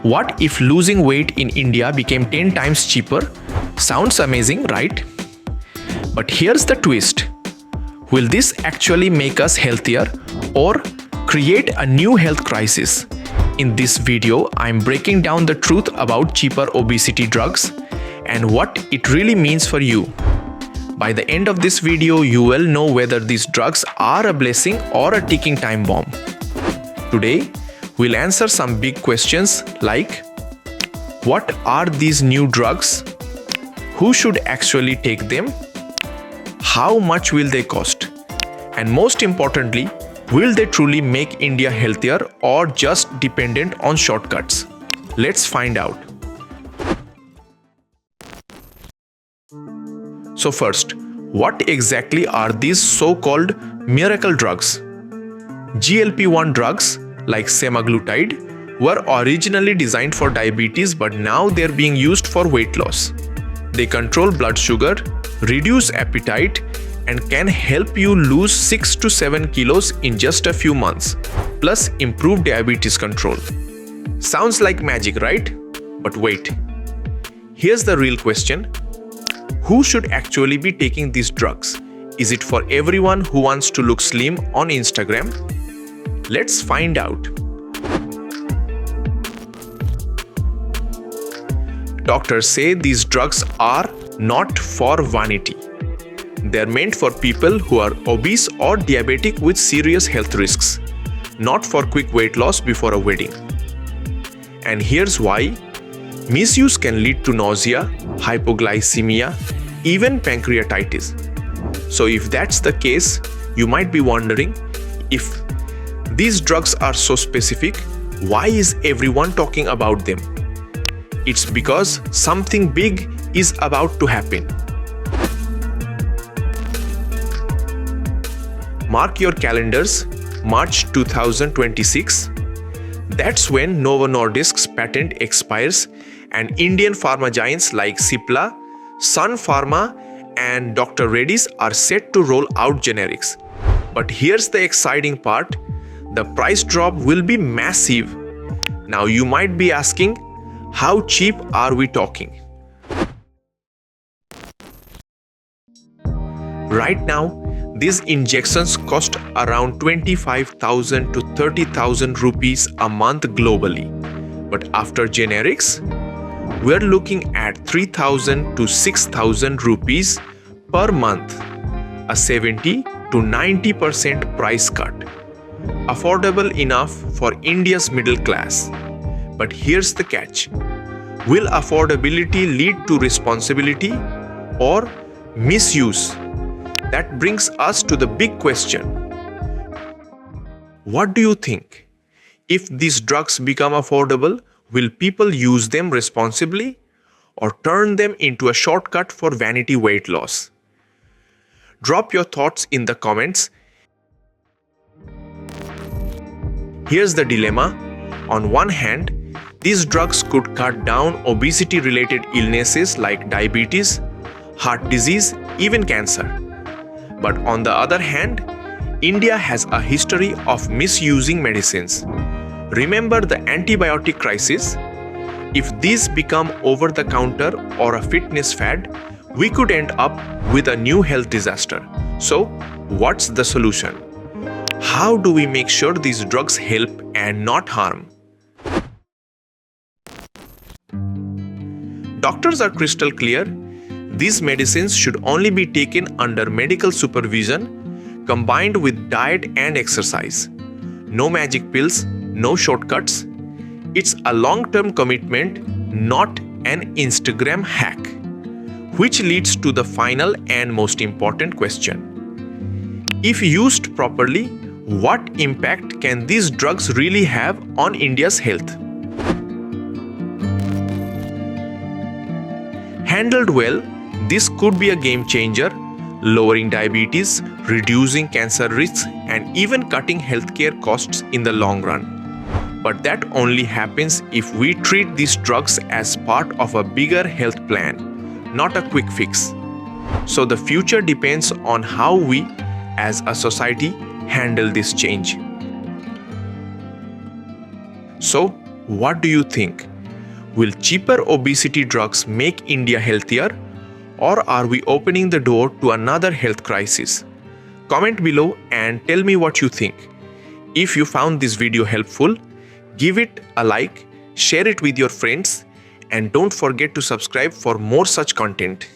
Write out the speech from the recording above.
What if losing weight in India became 10 times cheaper? Sounds amazing, right? But here's the twist. Will this actually make us healthier or create a new health crisis? In this video, I'm breaking down the truth about cheaper obesity drugs and what it really means for you. By the end of this video, you will know whether these drugs are a blessing or a ticking time bomb. Today, we'll answer some big questions like: what are these new drugs? Who should actually take them? How much will they cost? And most importantly, will they truly make India healthier or just dependent on shortcuts? Let's find out. So first, what exactly are these so-called miracle drugs? GLP-1 drugs like semaglutide were originally designed for diabetes, but now they're being used for weight loss. They control blood sugar, reduce appetite, and can help you lose 6 to 7 kilos in just a few months, plus improve diabetes control. Sounds like magic, right? But wait. Here's the real question. Who should actually be taking these drugs? Is it for everyone who wants to look slim on Instagram? Let's find out. Doctors say these drugs are not for vanity. They're meant for people who are obese or diabetic with serious health risks, not for quick weight loss before a wedding. And here's why. Misuse can lead to nausea, hypoglycemia, even pancreatitis. So if that's the case, you might be wondering, if these drugs are so specific, why is everyone talking about them? It's because something big is about to happen. Mark your calendars, March 2026. That's when Novo Nordisk's patent expires and Indian pharma giants like Cipla, Sun Pharma and Dr. Reddy's are set to roll out generics. But here's the exciting part. The price drop will be massive. Now you might be asking, how cheap are we talking? Right now, these injections cost around 25,000 to 30,000 rupees a month globally. But after generics, we're looking at 3,000 to 6,000 rupees per month, a 70 to 90% price cut. Affordable enough for India's middle class. But here's the catch. Will affordability lead to responsibility or misuse? That brings us to the big question. What do you think? If these drugs become affordable, will people use them responsibly or turn them into a shortcut for vanity weight loss? Drop your thoughts in the comments. Here's the dilemma. On one hand, these drugs could cut down obesity-related illnesses like diabetes, heart disease, even cancer. But on the other hand, India has a history of misusing medicines. Remember the antibiotic crisis? If these become over-the-counter or a fitness fad, we could end up with a new health disaster. So, what's the solution? How do we make sure these drugs help and not harm? Doctors are crystal clear. These medicines should only be taken under medical supervision, combined with diet and exercise. No magic pills, no shortcuts. It's a long-term commitment, not an Instagram hack. Which leads to the final and most important question. If used properly, what impact can these drugs really have on India's health? Handled well, this could be a game changer, lowering diabetes, reducing cancer risks, and even cutting healthcare costs in the long run. But that only happens if we treat these drugs as part of a bigger health plan, not a quick fix. So the future depends on how we, as a society, handle this change. So, what do you think? Will cheaper obesity drugs make India healthier, or are we opening the door to another health crisis? Comment below and tell me what you think. If you found this video helpful, give it a like, share it with your friends, and don't forget to subscribe for more such content.